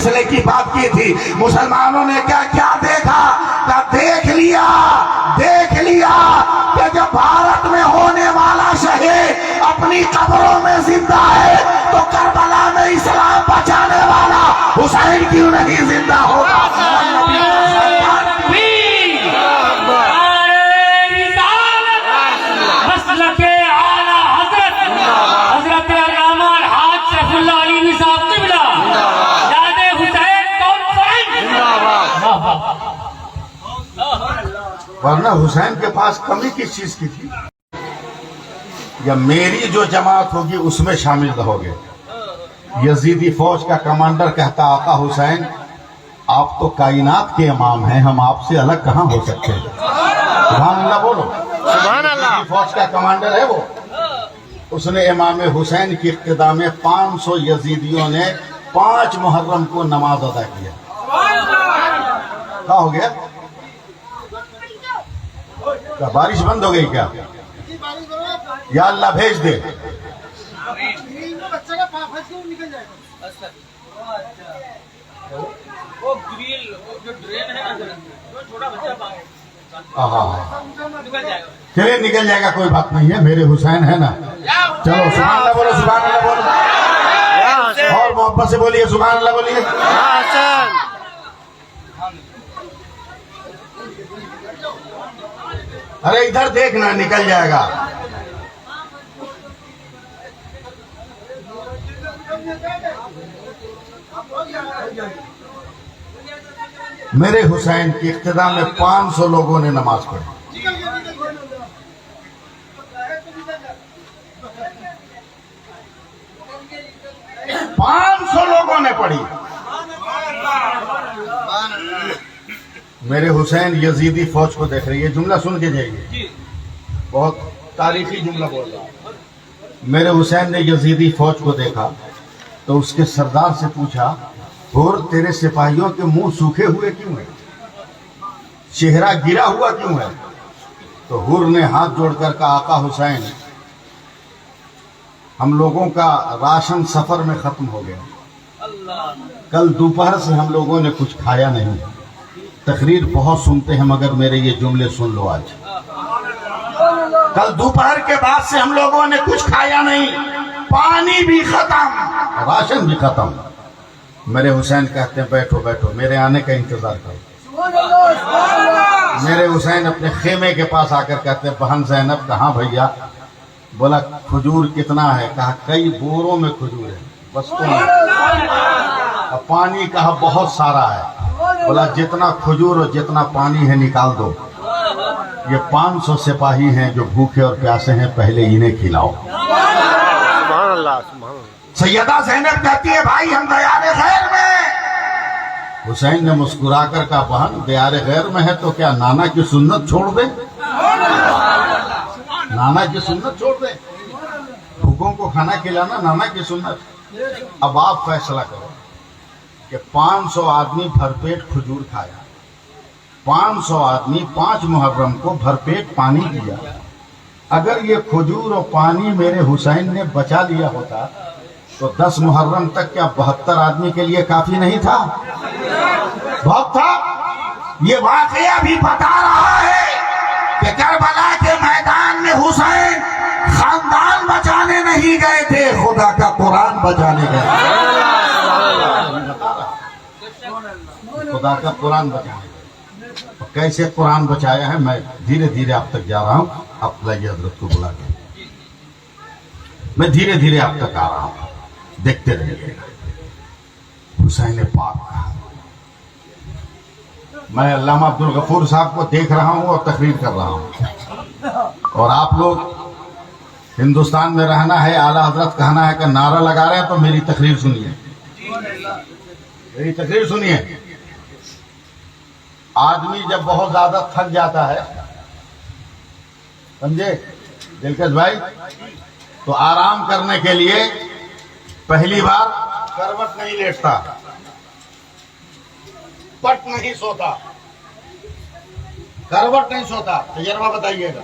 फैसले की बात की थी। मुसलमानों ने क्या क्या देखा? देख लिया कि जब भारत में होने वाला शहीद अपनी कब्रों में जिंदा है तो करबला में इस्लाम बचाने वाला हुसैन क्यों नहीं जिंदा होगा? वरना हुसैन के पास कमी किस चीज की थी? या मेरी जो जमात होगी उसमें शामिल रहोगे। यजीदी फौज का कमांडर कहता, आका हुसैन आप तो कायनात के इमाम हैं, हम आपसे अलग कहां हो सकते हैं? सुभान अल्लाह बोलो। सुभान अल्लाह। फौज का कमांडर है वो। उसने इमाम हुसैन की इक्तिदा में 500 यजीदियों ने 5 मुहर्रम को नमाज अदा किया। क्या हो गया? क्या बारिश बंद हो गई क्या? या अल्लाह भेज दे। वो ग्रिल जो ड्रेन है ना, छोटा बच्चा चलिए निकल जाएगा, कोई बात नहीं है, मेरे हुसैन है ना। चलो सुभान अल्लाह बोलो, सुभान अल्लाह बोलो, और मोहब्बत से बोलिए सुभान अल्लाह बोलिए। अरे इधर देखना, निकल जाएगा। मेरे हुसैन की इक्तिदा में 500 लोगों ने नमाज पढ़ी। 500 लोगों ने पढ़ी। मेरे हुसैन यजीदी फौज को देख रही है। जुमला सुन के जाइए, बहुत तारीखी जुमला बोल रहा हूं। मेरे हुसैन ने यजीदी फौज को देखा तो उसके सरदार से पूछा, और तेरे सिपाहियों के मुंह सूखे हुए क्यों है? चेहरा गिरा हुआ क्यों है? तो हुर ने हाथ जोड़कर कहा, आका हुसैन हम लोगों का राशन सफर में खत्म हो गया। कल दोपहर से हम लोगों ने कुछ खाया नहीं। तकरीर बहुत सुनते हैं मगर मेरे ये जुमले सुन लो आज। कल दोपहर के बाद से हम लोगों ने कुछ खाया नहीं, पानी भी खत्म, राशन भी खत्म। मेरे हुसैन कहते हैं बैठो बैठो, मेरे आने का इंतजार करो। मेरे हुसैन अपने खेमे के पास आकर कहते हैं, बहन ज़ैनब कहाँ भैया? बोला खजूर कितना है? कहा कई बोरों में खजूर है, बस्तों में। पानी कहा बहुत सारा है। बोला जितना खजूर और जितना पानी है निकाल दो। ये 500 सिपाही हैं जो भूखे और प्यासे हैं, पहले इन्हें खिलाओ। सुभान अल्लाह, सुभान अल्लाह। सैयदा ज़ैनब कहती है, भाई हम दयारे गैर में। हुसैन ने मुस्कुराकर कहा, बहन दयारे गैर में है तो क्या नाना की सुन्नत छोड़ दे? नाना की सुन्नत छोड़ दे? भूखों को खाना खिलाना नाना की सुन्नत। अब आप फैसला करो कि 500 आदमी भरपेट खजूर खाया, 500 आदमी 5 मुहर्रम को भरपेट पानी पिया। अगर ये खजूर और पानी मेरे हुसैन ने बचा लिया होता तो 10 मुहर्रम तक क्या 72 आदमी के लिए काफी नहीं था? बहुत था। ये वाकया भी बता रहा है कि करबला के मैदान में हुसैन खानदान बचाने नहीं गए थे, खुदा का कुरान बचाने गए। खुदा का कुरान बचाने गए। कैसे कुरान बचाया है मैं धीरे धीरे आप तक जा रहा हूं। आप लाइए हजरत को बुला के, मैं धीरे धीरे आप तक आ रहा हूं, देखते रहिएगा। हुसैन पाक, मैं अल्लामा अब्दुल गफूर साहब को देख रहा हूं और तकरीर कर रहा हूं, और आप लोग हिंदुस्तान में रहना है, आला हजरत कहना है कि नारा लगा रहे हैं तो मेरी तकरीर सुनिए, मेरी तकरीर सुनिए। आदमी जब बहुत ज्यादा थक जाता है, समझे दिलकश भाई, तो आराम करने के लिए पहली बार करवट नहीं लेटता, पट नहीं सोता, करवट नहीं सोता। तजर्बा बताइएगा।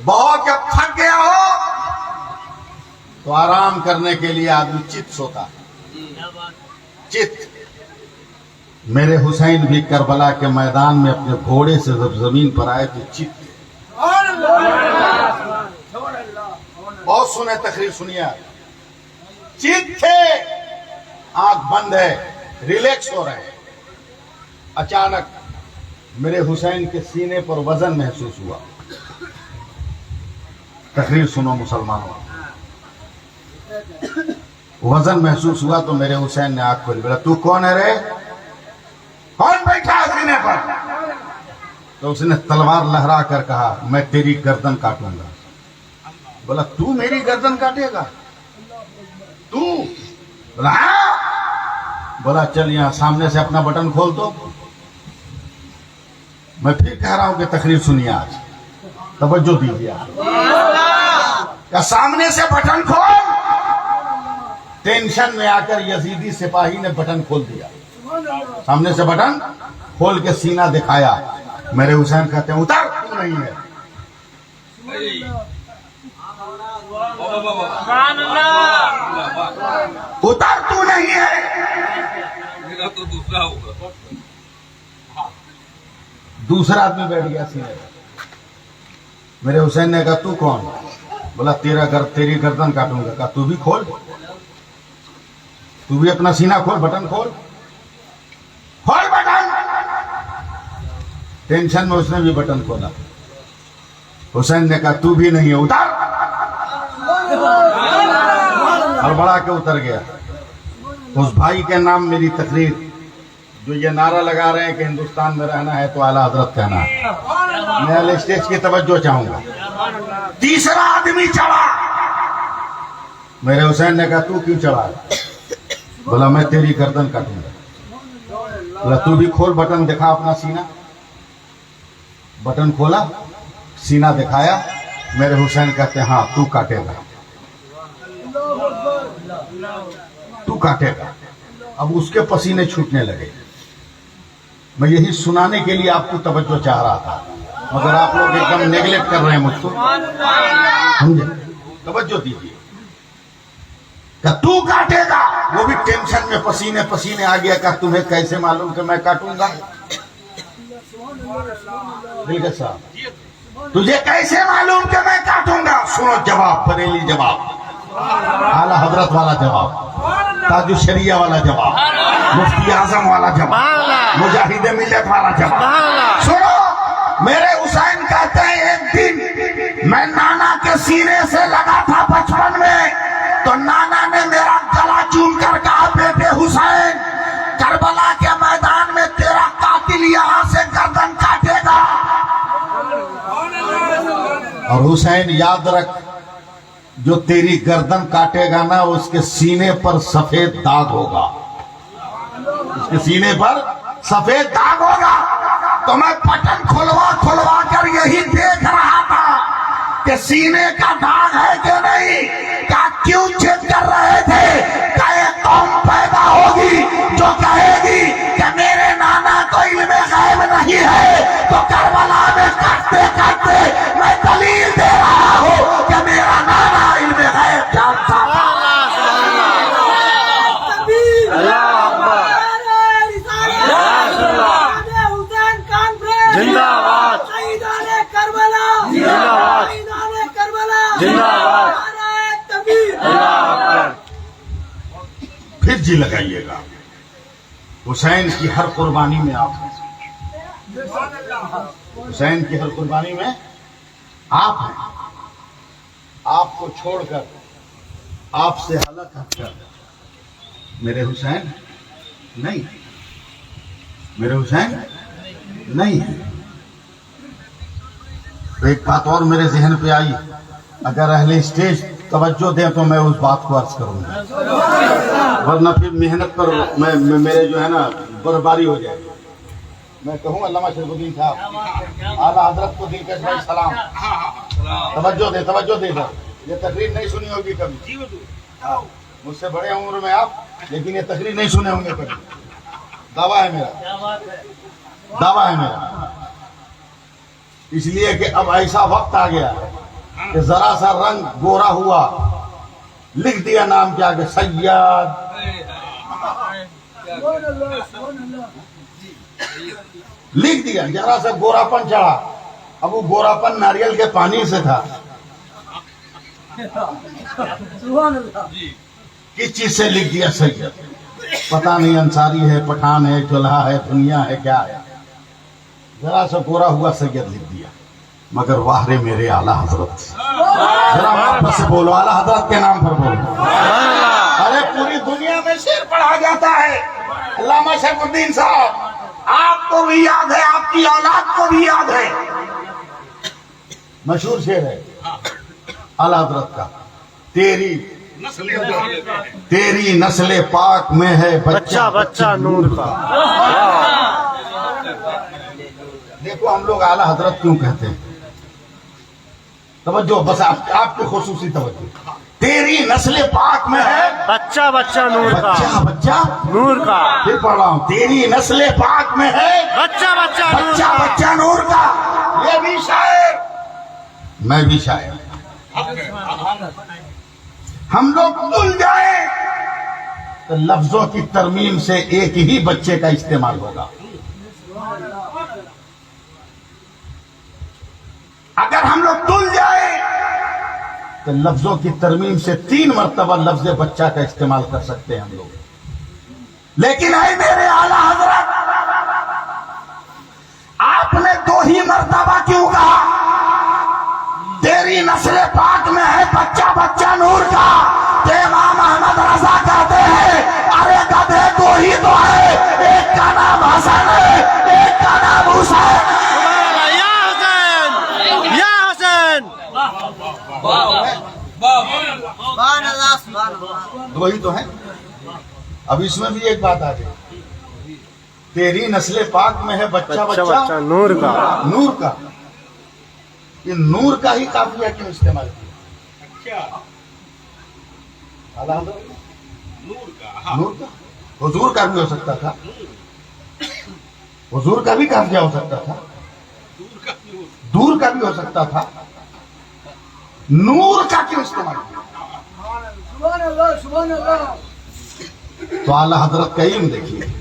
बहुत जब थक गया हो तो आराम करने के लिए आदमी चित सोता, चित। मेरे हुसैन भी करबला के मैदान में अपने घोड़े से जब जमीन पर आए तो चित थे। बहुत सुने तकरीर सुनिए, चित थे, आंख बंद है, रिलैक्स हो रहे हैं। अचानक मेरे हुसैन के सीने पर वजन महसूस हुआ। तकरीर सुनो मुसलमानों, वजन महसूस हुआ तो मेरे हुसैन ने आंख खोली, बोला तू कौन है रे, कौन बैठा है सीने पर? तो उसने तलवार लहरा कर कहा मैं तेरी गर्दन काटूंगा। बोला तू मेरी गर्दन काटेगा? तू? बोला हाँ। बोला चल यहां सामने से अपना बटन खोल दो। मैं फिर कह रहा हूं कि तकरीर सुनिए, आज तवज्जो दीजिए। क्या सामने से बटन खोल? टेंशन में आकर यजीदी सिपाही ने बटन खोल दिया। सामने से बटन खोल के सीना दिखाया। मेरे हुसैन कहते हैं उतर, तू नहीं है। उतर, तू नहीं है। मेरा तो दूसरा होगा। दूसरा आदमी बैठ गया सीने पर। मेरे हुसैन ने कहा तू कौन? बोला तेरी गर्दन काटूंगा। कहा तू भी खोल, तू भी अपना सीना खोल, बटन खोल, खोल बटन। टेंशन में उसने भी बटन खोला। हुसैन ने कहा तू भी नहीं है, उतर। हड़बड़ा के उतर गया। उस भाई के नाम मेरी तकरीर, जो ये नारा लगा रहे हैं कि हिंदुस्तान में रहना है तो आला हजरत कहना है, मैं अल स्टेज की तवज्जो चाहूंगा। तीसरा आदमी चढ़ा। मेरे हुसैन ने कहा तू क्यों चढ़ा? बोला मैं तेरी गर्दन काटूंगा। बोला तू भी खोल बटन, दिखा अपना सीना। बटन खोला, सीना दिखाया। मेरे हुसैन कहते हैं हाँ तू काटेगा, तू काटेगा। अब उसके पसीने छूटने लगे। मैं यही सुनाने के लिए आपको तवज्जो चाह रहा था, मगर आप लोग एकदम नेगलेक्ट कर रहे हैं मुझको। समझे? तवज्जो दीजिए। क्या तू काटेगा? वो भी टेंशन में पसीने पसीने आ गया। क्या तुम्हें कैसे मालूम कि मैं काटूंगा? बिल्कुल साहब, तुझे कैसे मालूम कि मैं काटूंगा? सुनो जवाब, बरेली जवाब, आला हजरत वाला जवाब, ताजु शरिया वाला जवाब, मुफ्ती आजम वाला जवाब, मुजाहिद मिल्लत वाला जवाब। सुनो, मेरे हुसैन कहते हैं एक दिन मैं नाना के सीने से लगा था बचपन में, तो नाना ने मेरा गला चूम कर कहा बेटे हुसैन, करबला के मैदान में तेरा कातिल यहां से गर्दन काटेगा। और हुसैन याद रख, जो तेरी गर्दन काटेगा ना उसके सीने पर सफेद दाग होगा, उसके सीने पर सफेद दाग होगा। तो मैं बटन खुलवा कर यही देख रहा था कि सीने का दाग है कि नहीं। क्या क्यों चेक कर रहे थे? क्या एक कौम पैदा होगी जो कहेगी कि मेरे नाना को इल्मे गैब नहीं है, तो करबला में काटते काटते मैं दलील दे रहा हूं कि मेरा नाना इल्मे गैब जानता था। जिंदाबाद, करबला जिंदाबाद, करबला जिंदाबाद। फिर जी लगाइएगा। हुसैन की हर कुर्बानी में आप हैं, हुसैन की हर कुर्बानी में आप हैं। आपको छोड़कर, आपसे अलग हटकर मेरे हुसैन नहीं, मेरे हुसैन नहीं है। तो एक बात और मेरे जहन पे आई, अगर अहले स्टेज तवज्जो दें तो मैं उस बात को अर्ज करूंगा, वरना फिर मेहनत पर मैं मेरे जो है ना बर्बादी हो जाएगी। मैं कहूँ अल्लामा शरीफुद्दीन साहब, आला हजरत को दिलकश भाई सलाम, तवज्जो दे इधर। ये तकरीर नहीं सुनी होगी कभी, मुझसे बड़े उम्र में आप, लेकिन ये तकरीर नहीं सुने होंगे कभी। दावा है मेरा, दावा है मेरा, इसलिए कि अब ऐसा वक्त आ गया कि जरा सा रंग गोरा हुआ, लिख दिया नाम के आगे सैयद, लिख दिया, जरा सा गोरापन चढ़ा। अब वो गोरापन नारियल के पानी से था, किस चीज से लिख दिया सैयद? पता नहीं अंसारी है, पठान है, चुल्हा है, दुनिया है, क्या है, जरा सा गोरा हुआ सैयद लिख दिया। मगर वाह रे मेरे आला हजरत, जरा वापस से बोलो, आला हजरत के नाम पर बोलो। अरे पूरी दुनिया में शेर पढ़ा जाता है, अल्लामा शरफुद्दीन साहब, आपको भी याद है, आपकी औलाद को भी याद है, मशहूर शेर है आला हजरत का, तेरी नस्ले पाक में है बच्चा बच्चा नूर का। देखो हम लोग आला हजरत क्यों कहते हैं, तवज्जो, बस आपकी खुसूसी तवज्जो। तेरी नस्ले पाक में है बच्चा बच्चा नूर का, बच्चा बच्चा नूर का। फिर पढ़ रहा हूँ, तेरी नस्ले पाक में है बच्चा बच्चा नूर बच्चा का। बच्चा नूर का। ये भी शायर, मैं भी शायर। हम लोग भूल जाए तो लफ्जों की तरमीम से एक ही बच्चे का इस्तेमाल होगा। अगर हम लोग भूल जाए तो लफ्जों की तरमीम से 3 मरतबा लफ्ज बच्चा का इस्तेमाल कर सकते हैं हम लोग। लेकिन आए मेरे आला हजरत, आपने 2 ही मरतबा क्यों कहा? तेरी नस्ले पाक में है बच्चा बच्चा नूर का। तो इमाम अहमद रजा कहते हैं, अरे गधे 2 ही तो है, एक का नाम हसन है, एक का नाम हुसैन। या हुसैन, या हुसैन। दो ही तो है। अब इसमें भी एक बात आ गई, तेरी नस्ले पाक में है बच्चा बच्चा बच्चा बच्चा नूर का। नूर का। ये नूर का ही काफिया क्यों इस्तेमाल किया? आला हज़रत, नूर का हुजूर का भी हो सकता था, हुजूर का भी काफिया हो सकता था, दूर का भी हो सकता था। नूर का क्यों इस्तेमाल किया? तो आला हजरत का इल्म देखिए,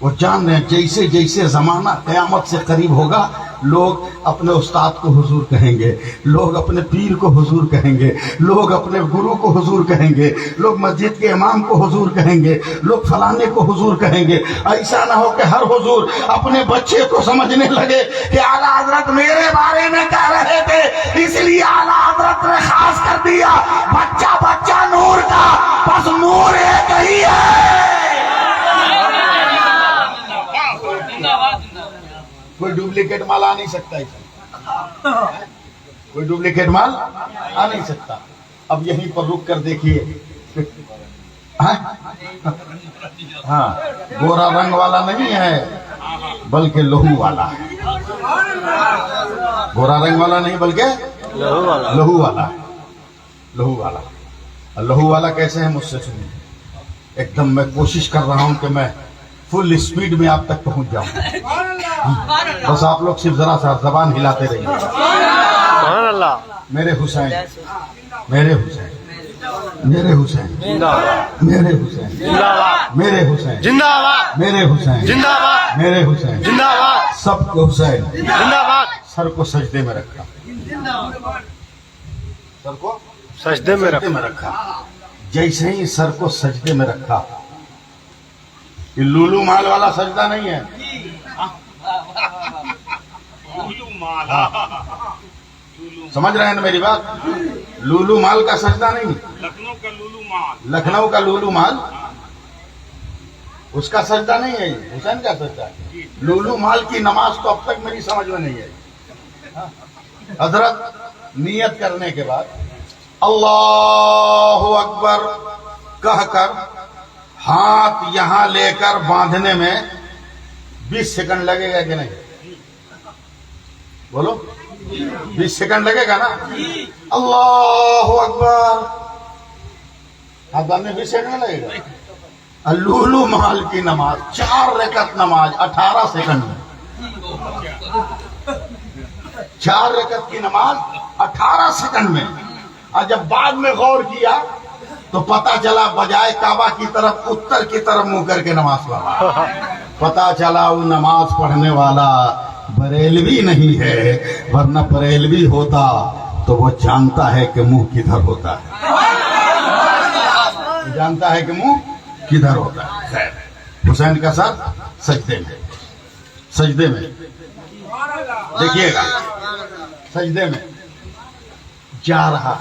वो जान रहे हैं जैसे जैसे जमाना कयामत से करीब होगा, लोग अपने उस्ताद को हुजूर कहेंगे, लोग अपने पीर को हुजूर कहेंगे, लोग अपने गुरु को हुजूर कहेंगे, लोग मस्जिद के इमाम को हुजूर कहेंगे, लोग फलाने को हुजूर कहेंगे। ऐसा ना हो कि हर हुजूर अपने बच्चे को समझने लगे कि आला हजरत मेरे बारे में कह रहे थे, इसलिए आला हजरत ने खास कर दिया बच्चा बच्चा नूर का। बस नूर एक ही है। कोई डुप्लीकेट माल आ नहीं सकता इसमें, कोई डुप्लीकेट माल आ नहीं सकता। अब यहीं पर रुक कर देखिए, हाँ, गोरा रंग वाला नहीं है बल्कि लहू वाला है। गोरा रंग वाला नहीं बल्कि लहू वाला। लहू वाला है, लहू वाला। लहू वाला कैसे है मुझसे सुनिए। एकदम मैं कोशिश कर रहा हूं कि मैं फुल स्पीड में आप तक पहुंच जाऊं, बस आप लोग सिर्फ जरा सा जबान हिलाते रहिए। सुभान अल्लाह। मेरे हुसैन, मेरे हुसैन, मेरे हुसैन, जिंदाबाद, मेरे हुसैन, जिंदाबाद, मेरे हुसैन, जिंदाबाद, मेरे हुसैन, जिंदाबाद, मेरे हुसैन, जिंदाबाद, सबको हुसैन जिंदाबाद। सर को सजदे में रखा, सर को सजदे में सजदे में रखा। जैसे ही सर को सजदे में रखा, ये लूलू माल वाला सजदा नहीं है, समझ रहे हैं ना मेरी बात? लूलू माल का सजदा नहीं, लखनऊ का लूलू माल, लखनऊ का लूलू माल उसका सजदा नहीं है, ये हुसैन का सजदा है। लूलू माल की नमाज तो अब तक मेरी समझ में नहीं आई। हजरत नियत करने के बाद अल्लाहु अकबर कहकर हाथ यहां लेकर बांधने में 20 सेकंड लगेगा कि नहीं? बोलो, 20 सेकंड लगेगा ना? अल्लाहु अकबर हाथ बांधने 20 सेकंड लगेगा। लूलू माल की नमाज 4 रकअत नमाज 18 सेकंड में, 4 रकअत की नमाज 18 सेकंड में। और जब बाद में गौर किया तो पता चला बजाय काबा की तरफ उत्तर की तरफ मुंह करके नमाज पढ़ा। पता चला वो नमाज पढ़ने वाला बरेलवी नहीं है, वरना बरेलवी होता तो वो जानता है कि मुंह किधर होता है, जानता है कि मुंह किधर होता है। खैर, हुसैन का सर सजदे में, सजदे में देखिएगा, सजदे में जा रहा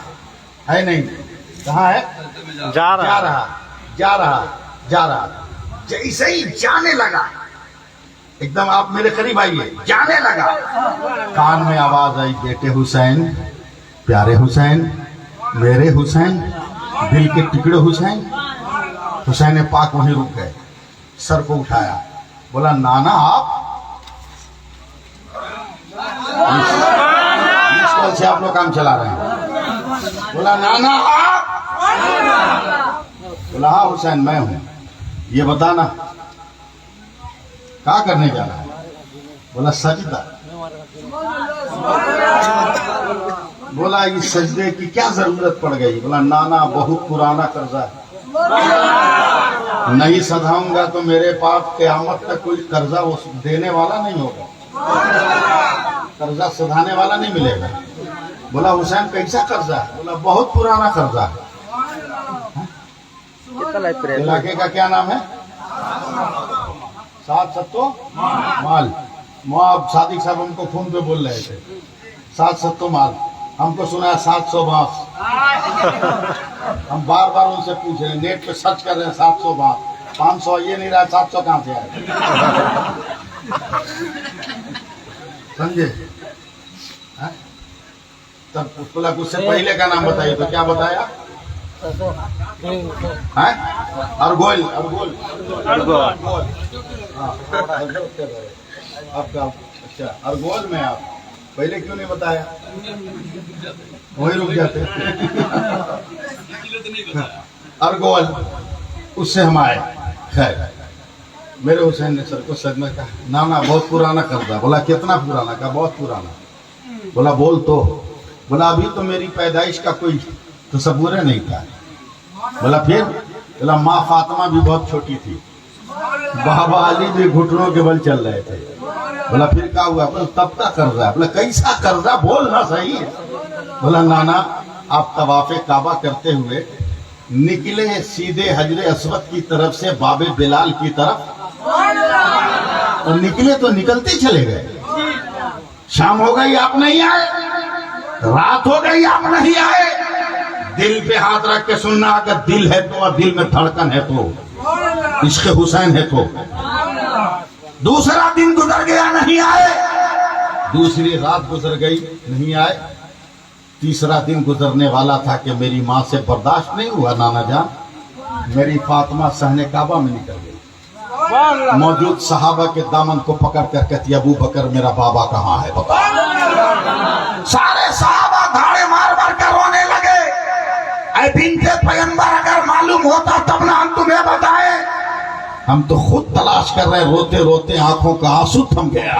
है नहीं, कहाँ है? जा रहा जा रहा। जैसे ही जाने लगा, एकदम आप मेरे करीब आइए, जाने लगा, कान में आवाज आई, बेटे हुसैन, प्यारे हुसैन, मेरे हुसैन, दिल के टुकड़े हुसैन। हुसैन पाक वहीं रुक गए, सर को उठाया, बोला नाना आप? इस कल से आप लोग काम चला रहे हैं। बोला नाना आप? बोला हाँ हुसैन मैं हूं, ये बताना क्या करने जा रहा है? बोला सजदा। बोला इस सजदे की क्या जरूरत पड़ गई? बोला नाना बहुत पुराना कर्जा है, नहीं सधाऊंगा तो मेरे पास क़यामत तक कोई कर्जा वो देने वाला नहीं होगा, कर्जा सधाने वाला नहीं मिलेगा। बोला हुसैन कैसा कर्जा है? बोला बहुत पुराना कर्जा है। इलाके का क्या नाम है? सात सत्तो माल। मुआब सादिक साहब हमको फोन पे बोल रहे थे, सात सत्तो माल, हमको सुना 700 बांस। हम बार बार उनसे पूछ रहे हैं, नेट पे सर्च कर रहे हैं 700 बांस, 500 ये नहीं रहा, 700 कहाँ से आया? समझे? तब बोला उससे पहले का नाम बताइए, तो क्या बताया? अरगोल। आपका अच्छा अरगोल में, आप पहले क्यों नहीं बताया? वहीं रुक जाते। अरगोल, उससे हम आए। खैर, मेरे हुसैन ने सर को सदमा कहा, नाना बहुत पुराना कर्जा। बोला कितना पुराना? कहा बहुत पुराना। बोला बोल तो। बोला अभी तो मेरी पैदाइश का कोई तस्वुर नहीं था। बोला फिर? बोला माँ फातिमा भी बहुत छोटी थी, बाबा अली भी घुटनों के बल चल रहे थे। बोला फिर क्या हुआ? बोला तब का कर्जा। बोला कैसा कर्जा? बोलना सही है। बोला नाना आप तवाफे काबा करते हुए निकले सीधे हजरे अस्वद की तरफ से बाबे बिलाल की तरफ, और निकले तो निकलते चले गए। शाम हो गई आप नहीं आए, रात हो गई आप नहीं आए। दिल पे हाथ रख के सुनना, अगर दिल है तो और दिल में धड़कन है तो, इश्क हुसैन है तो। दूसरा दिन गुजर गया नहीं आए, दूसरी रात गुजर गई नहीं आए, तीसरा दिन गुजरने वाला था कि मेरी माँ से बर्दाश्त नहीं हुआ नाना जान, मेरी फातिमा सहने काबा में निकल गई। मौजूद सहाबा के दामन को पकड़ कर कहती अबू बकर मेरा बाबा कहाँ है बता। सारे सहाबा धाड़े मार मार कर रोने लगे। ऐ बिन्ते पैगंबर अगर मालूम होता तब ना हम तुम्हें बताए, हम तो खुद तलाश कर रहे। रोते रोते आंखों का आंसू थम गया।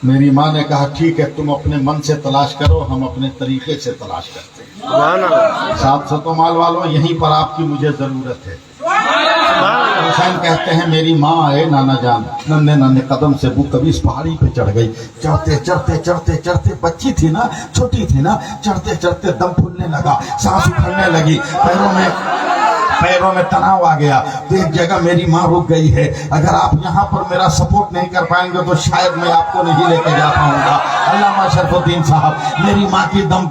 मेरी माँ ने कहा ठीक है तुम अपने मन से तलाश करो, हम अपने तरीके से तलाश करते हैं। 700 माल वालों यहीं पर आपकी मुझे जरूरत है। हुसैन कहते हैं मेरी माँ आए नाना जान, नन्हे नन्हे कदम से वो कभी इस पहाड़ी पे चढ़ गई। चढ़ते चढ़ते चढ़ते चढ़ते, बच्ची थी ना, छोटी थी ना, चढ़ते चढ़ते दम फूलने लगा, सांस उखड़ने लगी, पैरों में तनाव आ गया। तो एक जगह मेरी माँ रुक गई है। अगर आप यहाँ पर मेरा सपोर्ट नहीं कर पाएंगे तो शायद मैं आपको नहीं लेके जा पाऊंगा। अल्लामा शरफुद्दीन साहब, मेरी माँ की दम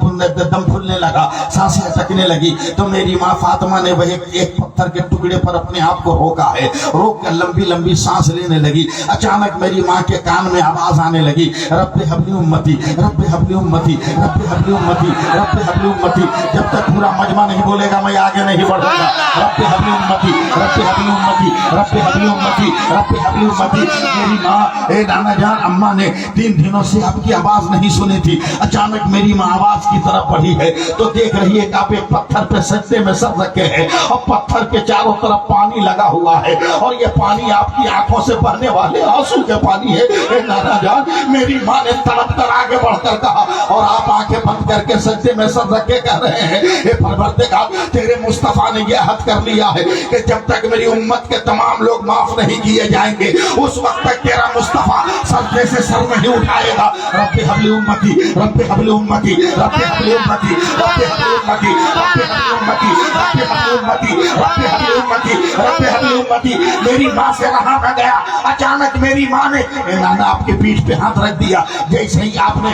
फूलने लगा, सांसें अटकने लगी। तो मेरी माँ फातिमा ने वह एक पत्थर के टुकड़े पर अपने आप को रोका है, रोक कर लंबी लंबी सांस लेने लगी। अचानक मेरी माँ के कान में आवाज आने लगी, रब्बे हबली उम्मती, रब्बे हबली उम्मती, रब्बे हबली उम्मती, रब्बे हबली उम्मती। जब तक पूरा मजमा नहीं बोलेगा मैं आगे नहीं बढ़ूंगा। रब्बे हबली उम्मती, रब्बे हबली उम्मती, रब्बे हबली उम्मती, रब्बे हबली उम्मती। मेरी माँ ए नाना जान अम्मा ने 3 दिनों से आपकी आवाज नहीं सुनी थी। अचानक मेरी माँ आवाज की तरफ बढ़ी है तो देख रही है कि आप एक पत्थर पे सजदे में सर रखे हैं और पत्थर के चारों तरफ पानी लगा हुआ है और ये पानी आपकी आंखों से बहने वाले आंसू के पानी है। ए नाना जान, मेरी माँ ने तड़प कर आगे बढ़कर कहा और आप आंखें बंद करके सजदे में सर रख के कह रहे हैं, ए परवरदिगार, तेरे मुस्तफा ने यह हद कर लिया है कि जब तक मेरी उम्मत के तमाम लोग माफ नहीं किए जाएंगे उस वक्त तक तेरा मुस्तफा सजदे से सर नहीं उठाएगा। रब्बे हबली उम्मती, रब्बे हबली उम्मती, रब्बे हबली उम्मती, रब्बे हबली उम्मती, रब्बे हबली उम्मती, रब्बे हबली उम्मती, रब्बे हबली उम्मती, रब्बे हबली उम्मती। मेरी माँ से रहा न गया। अचानक मेरी माँ ने नाना आपके पीठ पे हाथ रख दिया। जैसे ही आपने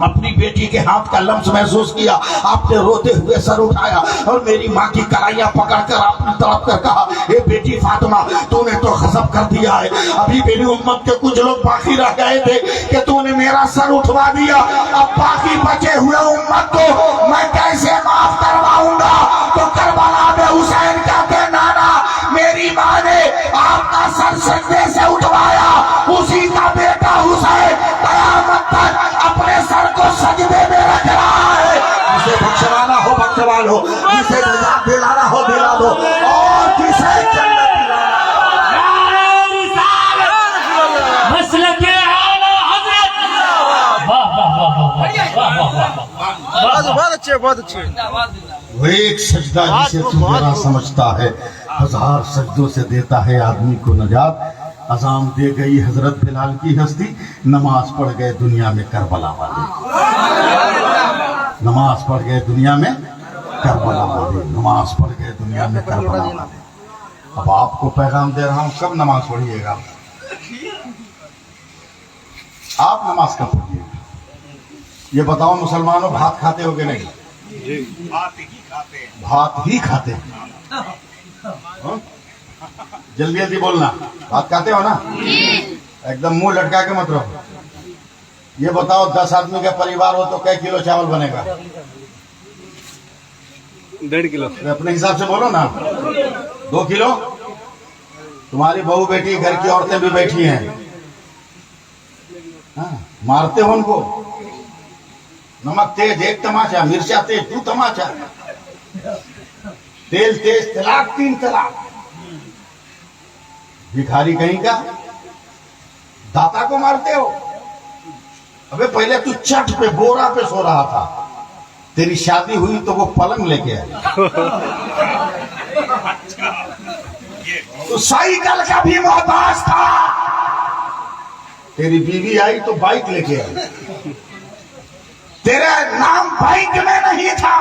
अपनी बेटी के हाथ का लम्स महसूस किया, आपने रोते हुए सर उठाया और मेरी माँ की कलाइयां पकड़कर आपने तड़प कर कहा, ए बेटी फातिमा, तूने तो गजब कर दिया है। अभी मेरी उम्मत के कुछ लोग बाकी रह गए थे कि तूने मेरा सर उठवा दिया। अब बाकी बचे हुए उम्मत को मैं कैसे माफ करवाऊंगा? तो करबला में हुसैन का के नाना, मेरी माँ ने आपका सर सजदे से उठवाया। उसी का बेटा हुसैन कयामत तक अपने सर को सजदे में रख रहा है। जिसे बख्शवाना हो बख्शवा लो, जिसे निजात दिलाना हो दिला दो, और जिसे जन्नत बहुत अच्छे, बहुत अच्छे। वो एक सजदा जिसे तू जरा समझता है, 1000 सजदों से देता है आदमी को नजात। अजाम दे गई हजरत बिलाल की हस्ती, नमाज पढ़ गए दुनिया में करबला वाले, नमाज पढ़ गए दुनिया में करबला वाले, नमाज पढ़ गए दुनिया में करबला वाले। अब आपको पैगाम दे रहा हूं, कब नमाज पढ़िएगा? आप नमाज कब पढ़िएगा? ये बताओ मुसलमानों, भात खाते हो कि नहीं? भात ही खाते हैं। जल्दी जल्दी बोलना, भात खाते हो ना? एकदम मुंह लटका के मत रहो। ये बताओ 10 आदमी का परिवार हो तो कै किलो चावल बनेगा? 1.5 किलो। तो अपने हिसाब से बोलो ना। 2 किलो? तुम्हारी बहू बेटी, घर की औरतें भी बैठी हैं, हाँ, मारते हो उनको। नमक तेज 1 तमाचा, मिर्चा तेज 2 तमाचा, तेल तेज तलाक 3 तलाक। भिखारी कहीं का, दाता को मारते हो। अबे पहले तू चट पे बोरा पे सो रहा था, तेरी शादी हुई तो वो पलंग लेके आई। तो साइकिल का भी मोहताज था, तेरी बीवी आई तो बाइक लेके आई। तेरा नाम बाइक में नहीं था,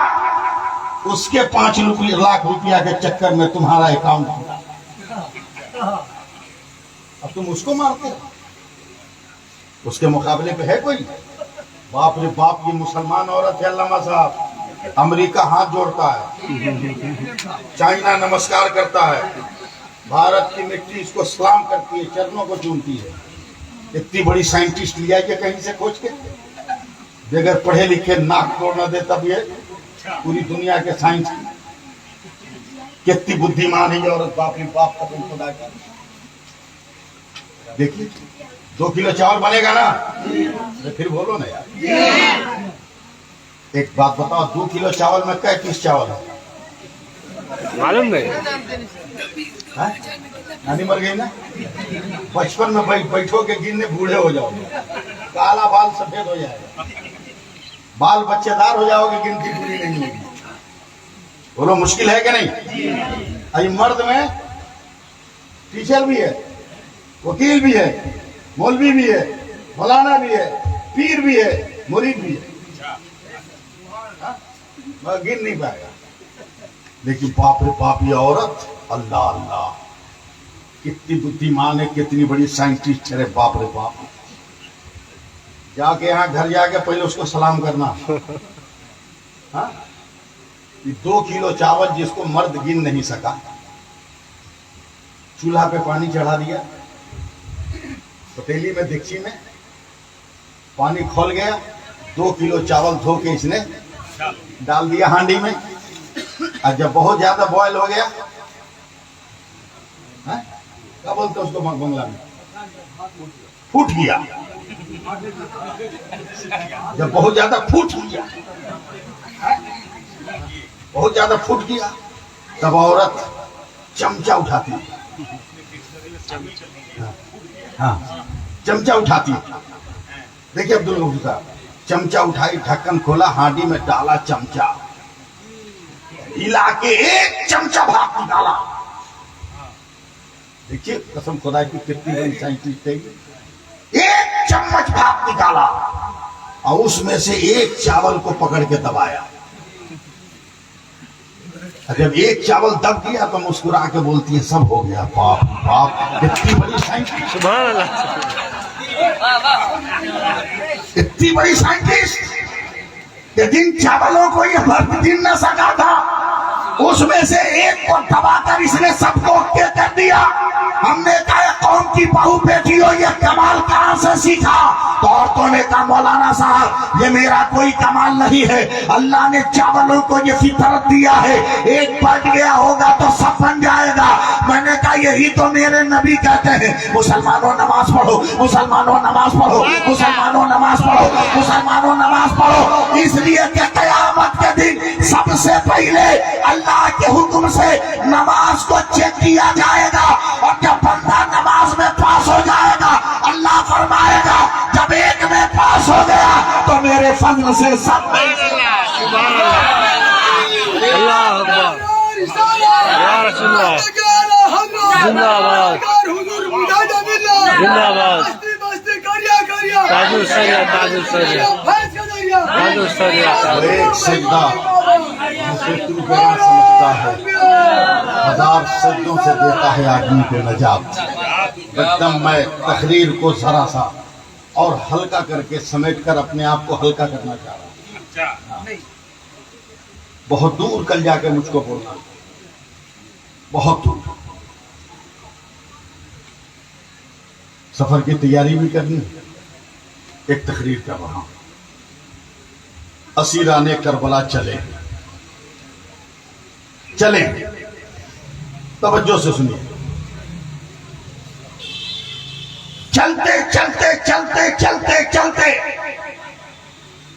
उसके 5 लाख रुपया के चक्कर में तुम्हारा अकाउंट खुला। अब तुम उसको मारते हो, उसके मुकाबले पे है कोई? बाप रे बाप, ये मुसलमान औरत है अल्लामा साहब। अमेरिका हाथ जोड़ता है, चाइना नमस्कार करता है, भारत की मिट्टी इसको सलाम करती है, चरणों को चूमती है। इतनी बड़ी साइंटिस्ट लिया है कहीं से खोज के, बगैर पढ़े लिखे नाक तोड़ न दे, तब ये पूरी दुनिया के साइंस कितनी बुद्धिमान है ये औरत। बाप रे बाप का तुम खुदा का देखिए। 2 किलो चावल बनेगा ना? तो फिर बोलो ना यार। एक बात बताओ, 2 किलो चावल में कै पीस चावल है? मालूम नहीं। नानी मर गई ना? बचपन में बैठोगे गिनने, बूढ़े हो जाओगे, काला बाल सफेद हो जाएगा, बाल बच्चेदार हो जाओगे, गिनती पूरी नहीं होगी। बोलो मुश्किल है कि नहीं? अभी मर्द में टीचर भी है, वकील भी है, मौलवी भी है, मौलाना भी है, पीर भी है, मुरीद भी है, मैं गिन नहीं पाएगा। लेकिन बाप रे बाप, ये औरत, अल्लाह अल्लाह, कितनी बुद्धिमान है, कितनी बड़ी साइंटिस्ट है। बाप रे बाप, जाके यहाँ घर जाके पहले उसको सलाम करना। हाँ, 2 किलो चावल जिसको मर्द गिन नहीं सका, चूल्हा पे पानी चढ़ा दिया, पतीली में डिक्ची में पानी खोल गया, 2 किलो चावल धो के इसने डाल दिया हांडी में। और जब बहुत ज्यादा बॉयल हो गया, हैं? क्या बोलते हैं उसको बंगला में? फूट गया। जब बहुत ज्यादा फूट गया, बहुत ज्यादा फूट गया, तब औरत चमचा उठाती है। हाँ, चमचा उठाती है। देखिए अब्दुल गफूर साहब, चमचा उठाई, ढक्कन खोला, हांडी में डाला चमचा, हिला के एक चमचा भाप निकाला। देखिए कसम खुदा की कितनी बड़ी साइंटिस्ट है। एक चम्मच भाप निकाला और उसमें से एक चावल को पकड़ के दबाया। जब एक चावल दब गया तो मुस्कुरा के बोलती है सब हो गया। बाप बाप, कितनी बड़ी साइंटिस्ट, सुभान अल्लाह। इतनी बड़ी साइंटिस्ट कि जिन चावलों को ये भर दिन न सका था, उसमें से एक को दबाकर इसने सबको ओके कर दिया। हमने कहा कौम की बहू बेटी हो, ये कमाल कहां से सीखा? तो औरतों ने कहा मौलाना साहब ये मेरा कोई कमाल नहीं है, अल्लाह ने चावलों को ये फितरत दिया है, एक बट गया होगा तो सब बन जाएगा। मैंने कहा यही तो मेरे नबी कहते हैं, मुसलमानों नमाज पढ़ो, मुसलमानों नमाज पढ़ो, मुसलमानों नमाज पढ़ो, मुसलमानों नमाज पढ़ो। इसलिए कि क़यामत के दिन सबसे पहले अल्लाह के हुक्म से नमाज को चेक किया जाएगा, और जब बंदा नमाज में पास हो जाएगा, अल्लाह फरमाएगा जब एक में पास हो गया तो मेरे फजल से सब में। अल्लाह अकबर, या रसूलल्लाह, जिंदाबाद जिंदाबाद, ताजुल सरिया, ताजुल सरिया, ताजुल सरिया। एक सजदा मुझे तू गैर समझता है, हजार सजदों से देता है आदमी को नजात। एकदम मैं तकरीर को जरा सा और हल्का करके समेट कर अपने आप को हल्का करना चाह रहा हूं। बहुत दूर कल जाकर मुझको बोलना, बहुत दूर सफर की तैयारी भी करनी, एक तकरीर कर रहा हूं। असीराने करबला चले चले, तवज्जो से सुनिए। चलते चलते चलते चलते चलते,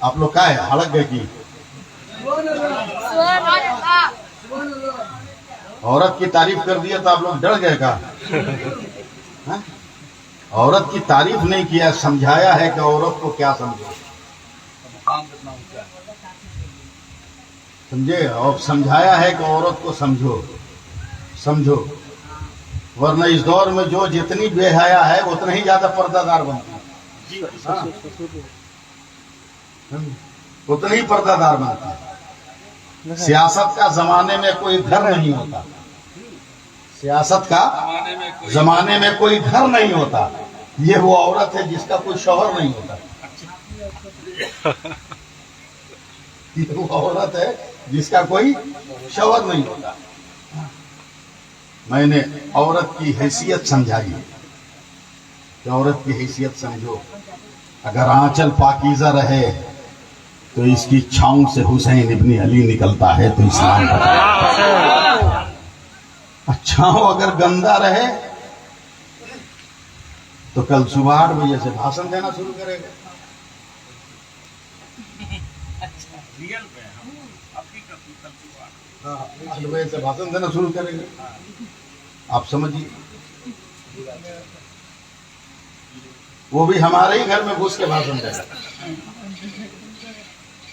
आप लोग क्या है हड़क गए की? औरत की तारीफ कर दिया तो आप लोग डर गए का? हाँ? औरत की तारीफ नहीं किया, समझाया है कि औरत को क्या समझो, समझे? और समझाया है कि औरत को समझो, समझो, वरना इस दौर में जो जितनी बेहया है उतना ही ज्यादा पर्दादार बनती है। हाँ? उतना ही पर्दादार बनती है। सियासत का जमाने में कोई घर नहीं होता, सियासत का जमाने में कोई घर नहीं होता। ये वो औरत है जिसका कोई शौहर नहीं होता। ये वो औरत है जिसका कोई शौहर नहीं होता। मैंने औरत की हैसियत समझाई कि औरत की हैसियत समझो। अगर आंचल पाकीज़ा रहे तो इसकी छांव से हुसैन इब्न अली निकलता है तो इस्लाम का। छांव अगर गंदा रहे तो कल सुबह 8 बजे से भाषण देना शुरू करेगा। हाँ, 8 बजे से भाषण देना शुरू करेगा। आप समझिए, वो भी हमारे ही घर में घुस के भाषण देगा,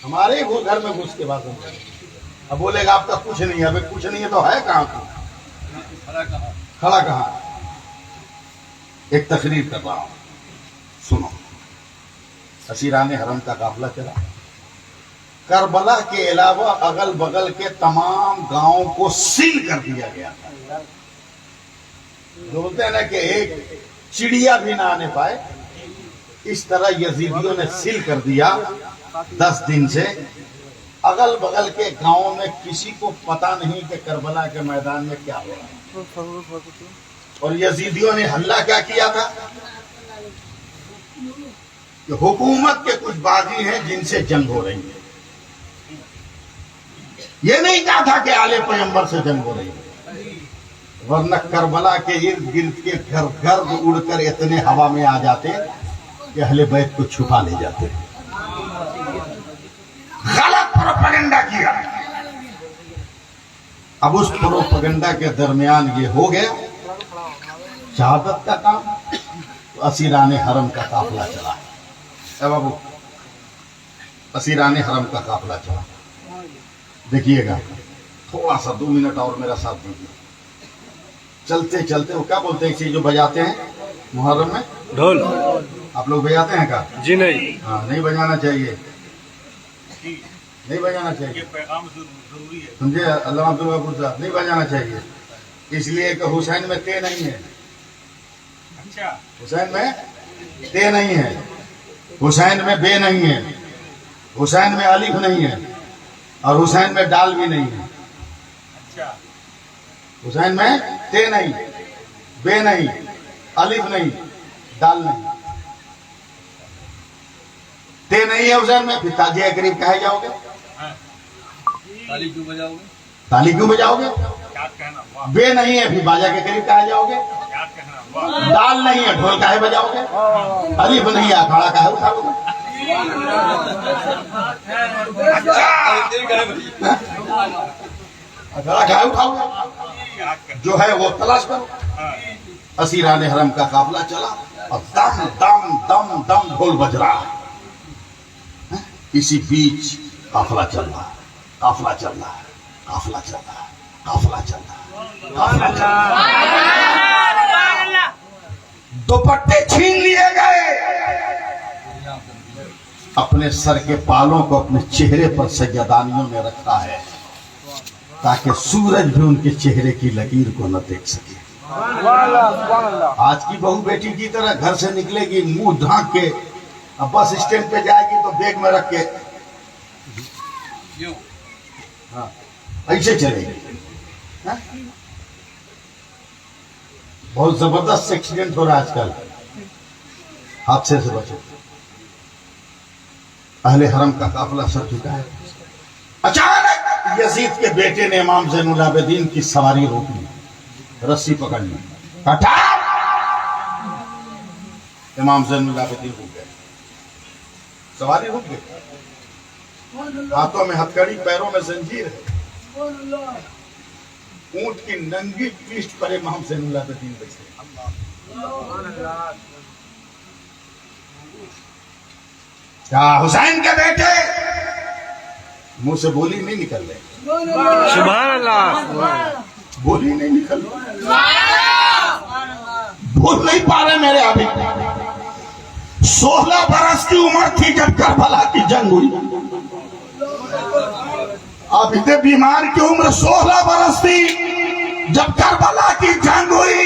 हमारे ही घर में घुस के भाषण देगा। अब बोलेगा आपका कुछ नहीं है। अबे कुछ नहीं है तो है कहां तू? खड़ा कहां? एक तकरीर कर रहा हूं, सुनो। असीराने हरम का काफिला चला। करबला के अलावा अगल बगल के तमाम गांवों को सील कर दिया गया था। बोलते हैं ना कि एक चिड़िया भी ना आने पाए, इस तरह यजीदियों ने सील कर दिया 10 दिन से। अगल बगल के गांवों में किसी को पता नहीं कि करबला के मैदान में क्या हो रहा है। और यजीदियों ने हल्ला क्या किया था कि हुकूमत के कुछ बागी हैं जिनसे जंग हो रही है। ये नहीं कहा था कि आले पैगंबर से जंग हो रही है, वरना करबला के इर्द गिर्द के घर गर्द उड़कर इतने हवा में आ जाते कि अहले बैत को छुपा ले जाते। गलत प्रोपेगेंडा किया। अब उस प्रोपेगेंडा के दरमियान ये हो गया शहादत का काम, तो असीराने हरम का काफिला चला। ए बाबू, असीराने हरम का काफिला चला। देखिएगा, थोड़ा सा 2 मिनट और मेरा साथ दीजिए। चलते चलते वो क्या बोलते हैं, चीज जो बजाते हैं मुहर्रम में, ढोल। आप लोग बजाते हैं क्या? जी नहीं। हाँ, नहीं बजाना चाहिए, नहीं बजाना चाहिए, समझे अल्लाह अब्दुल गफूर साहब, नहीं बजाना चाहिए। इसलिए कि हुसैन में ते नहीं है। अच्छा, हुसैन में ते नहीं है, हुसैन में बे नहीं है, हुसैन में अलिफ नहीं है, और हुसैन में डाल भी नहीं है। अच्छा, हुसैन में ते नहीं, बे नहीं, अलिफ नहीं, डाल नहीं, ते नहीं है हुसैन में, फिर ताजिया करीब कहे जाओगे? ताली क्यों बजाओगे? ताली क्यों बजाओगे? बे नहीं है, फिर बाजा के करीब कहे जाओगे? डाल नहीं है, ढोल काहे बजाओगे? अलिफ नहीं है, अखाड़ा काहे उठाओगे? अखाड़ा काहे उठाओगे? जो है वो तलाश करो। असीराने हरम का काफिला चला और दम दम दम दम ढोल बज रहा है। इसी बीच काफिला चल रहा है, काफिला चल रहा है, काफिला चल रहा है, काफिला चल रहा है, काफिला चल रहा है। दुपट्टे छीन लिए गए, अपने सर के बालों को अपने चेहरे पर सज्जादानियों में रखा है ताकि सूरज भी उनके चेहरे की लकीर को न देख सके। आज की बहू बेटी की तरह घर से निकलेगी मुंह ढांक के, अब बस स्टैंड पे जाएगी तो बैग में रख के हाँ, ऐसे चलेगी। हाँ? बहुत जबरदस्त एक्सीडेंट हो रहा है आजकल, हादसे से बचो। अहले हरम का काफिला सर झुका है। अचानक यजीद के बेटे ने इमाम ज़ैनुल आबिदीन की सवारी रोक ली, रस्सी पकड़ ली, हटा। इमाम ज़ैनुल आबिदीन रुक गए, सवारी रुक गई। हाथों में हथकड़ी, पैरों में जंजीर है। ऊंट की नंगी पीठ पर इमाम ज़ैनुल आबिदीन बैठे। क्या हुसैन के बेटे? मुंह से बोली नहीं निकल रही, सुभान अल्लाह, बोली नहीं निकल रही, बोल नहीं पा रहे मेरे अभी। 16 बरस की उम्र थी जब करबला की जंग हुई। अब इतने बीमार की उम्र 16 बरस थी जब करबला की जंग हुई,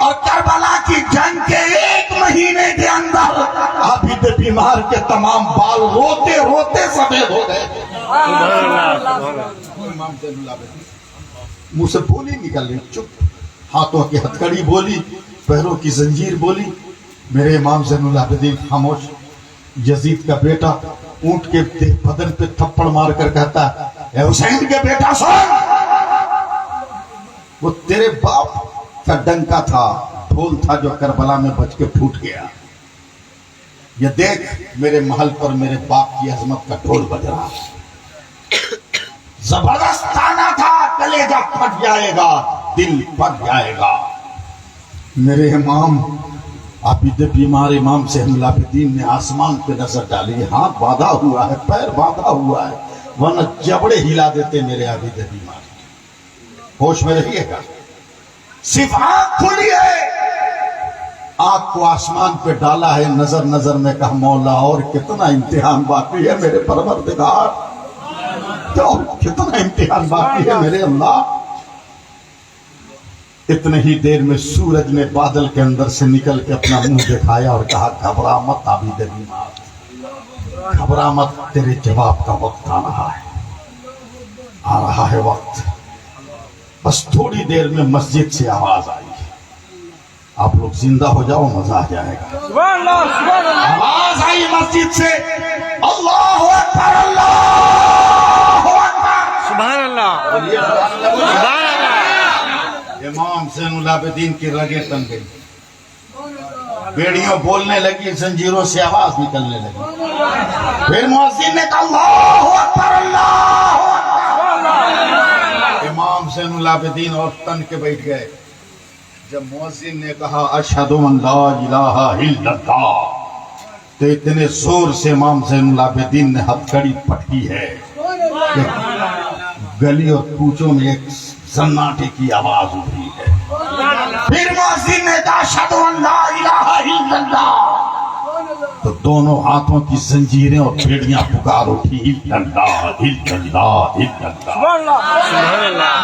और करबला की जंग के 1 महीने के अंदर अब इतने बीमार के तमाम बाल रोते रोते सफेद हो गए। मुंह से बोली निकल रही, चुप। हाथों की हथकड़ी बोली, पैरों की जंजीर बोली। मेरे इमाम ज़ैनुल आबिदीन खामोश। यजीद का बेटा ऊंट के बदन पे थप्पड़ मार कर कहता है, हुसैन के बेटा सुन, वो तेरे बाप का डंका था, ढोल था जो करबला में बच के फूट गया। ये देख, मेरे महल पर मेरे बाप की अजमत का ढोल बज रहा है। जबरदस्त ताना था, कलेजा फट जाएगा, दिल फट जाएगा। मेरे इमाम आबिद बीमार इमाम ज़ैनुल आबिदीन ने आसमान पे नजर डाली। हाथ बांधा हुआ है, पैर बांधा हुआ है, वरना जबड़े हिला देते मेरे आबिद बीमार। होश में रहिएगा, सिर्फ आंख खुली है, आंख को आसमान पे डाला है, नजर नजर में कहा, मौला और कितना इम्तिहान बाकी है मेरे परवरदिगार, तो कितना इम्तिहान बाकी है मेरे अल्लाह। इतने ही देर में सूरज ने बादल के अंदर से निकल के अपना मुंह दिखाया और कहा, घबरा मत आबिद बीमार, घबरा मत, तेरे जवाब का वक्त आ रहा है, आ रहा है वक्त। बस थोड़ी देर में मस्जिद से आवाज आई, आप लोग जिंदा हो जाओ, मजा आ जाएगा। आवाज आई मस्जिद से, अल्लाहु अकबर, अल्लाहु अकबर। सुभान इमाम ज़ैनुल आबिदीन की रगें तन गई, बेड़ियों बोलने लगी, जंजीरों से आवाज निकलने लगी। फिर मुअज्जिन ने कहा अल्लाहु अकबर, अल्लाहु अकबर। इमाम ज़ैनुल आबिदीन और तन के बैठ गए। जब मुअज्जिन ने कहा अशहदु अन ला इलाहा इल्लल्लाह, तो इतने जोर से इमाम ज़ैनुल आबिदीन ने हथकड़ी पटकी है, गली और कूचों में एक सन्नाटे की आवाज उठी है। फिर मुअज्जिन ने कहा अशहदु अन ला इलाहा इल्लल्लाह, तो दोनों हाथों की जंजीरें और बेड़ियां पुकार उठी, इल्लल्लाह इल्लल्लाह इल्लल्लाह।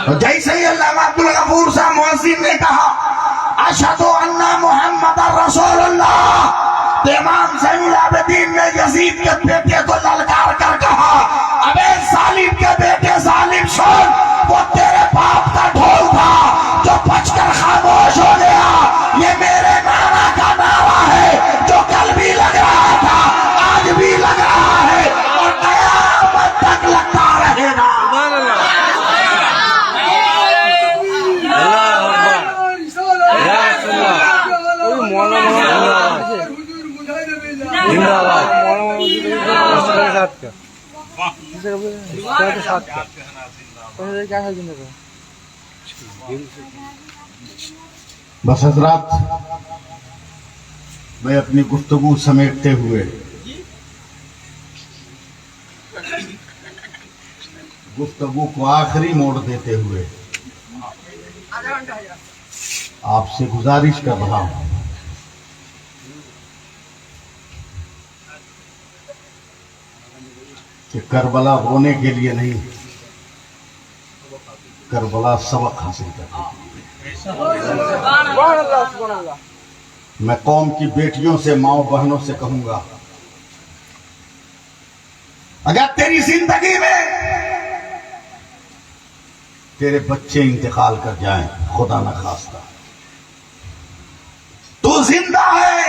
तो जैसे ही अल्लामा अब्दुल गफूर साहब मुअज्जिन ने कहा अशहदु अन्ना मुहम्मदर रसूलुल्लाह, तो इमाम ज़ैनुल आबिदीन ने यजीद के बेटे को ललकार कर कहा अबे जालिम के बेटे जालिम सुन, वो तेरे बाप का ढोल था जो बचकर खामोश हो गया, ये मेरे नाना का नारा है जो कल भी लग रहा था, आज भी लग रहा है और कयामत तक लगता रहेगा। बस हजरात, मैं अपनी गुफ्तगू समेटते हुए गुफ्तगू को आखिरी मोड़ देते हुए आपसे गुजारिश कर रहा हूं कि करबला रोने के लिए नहीं, करबला सबक हासिल करने के लिए। मैं कौम की बेटियों से, माओ बहनों से कहूंगा, अगर तेरी जिंदगी में तेरे बच्चे इंतकाल कर जाएं, खुदा न खास्ता, तू जिंदा है,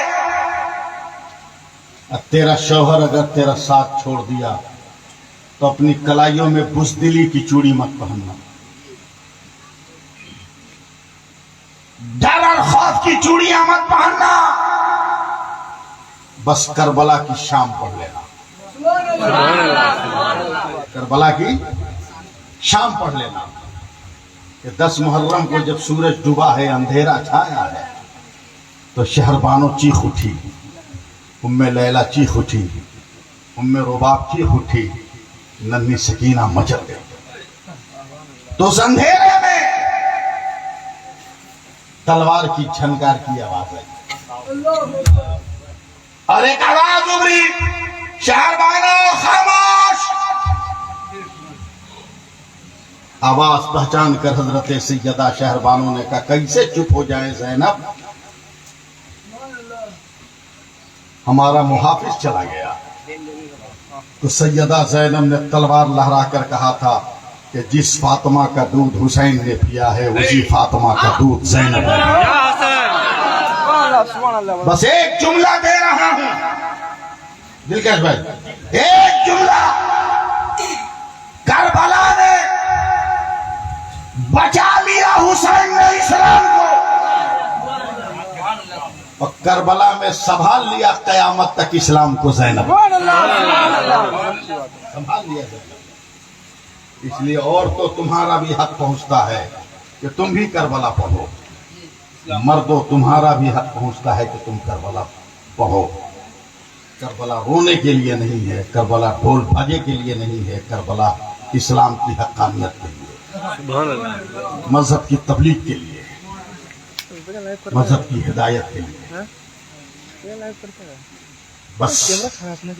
और तेरा शौहर अगर तेरा साथ छोड़ दिया तो अपनी कलाइयों में बुज़दिली की चूड़ी मत पहनना, डर और खौफ की चूड़ियां मत पहनना, बस करबला की शाम पढ़ लेना, करबला की शाम पढ़ लेना कि 10 मुहर्रम को जब सूरज डूबा है, अंधेरा छाया है, तो शहरबानो चीख उठी, उम्मे लैला चीख उठी, उम्मे रुबाब चीख उठी, नन्ही सकीना मचल गई। तो उस अंधेरे में तलवार की झनकार की आवाज आई और एक आवाज उभरी, शहरबानो खामोश। आवाज पहचान कर हजरत सैयदा शहरबानो ने कहा कैसे चुप हो जाए ज़ैनब, हमारा मुहाफिज चला गया। तो सैयदा ज़ैनब ने तलवार लहरा कर कहा था कि जिस फातिमा का दूध हुसैन ने पिया है उसी फातिमा का दूध ज़ैनब ने। बस एक जुमला दे रहा हूं दिलकश भाई, एक जुमला, करबला ने बचा लिया हुसैन ने इस्लाम को, और करबला में संभाल लिया कयामत तक इस्लाम को ज़ैनब, संभाल लिया ज़ैनब। इसलिए और तो तुम्हारा भी हक पहुंचता है कि तुम भी करबला पढ़ो, मर्दों तुम्हारा भी हक पहुंचता है कि तुम करबला पढ़ो। करबला रोने के लिए नहीं है, करबला ढोल बाजे के लिए नहीं है, करबला इस्लाम की हक्कानियत के लिए, मजहब की तबलीग के लिए, मजहब की हिदायत के लिए। बस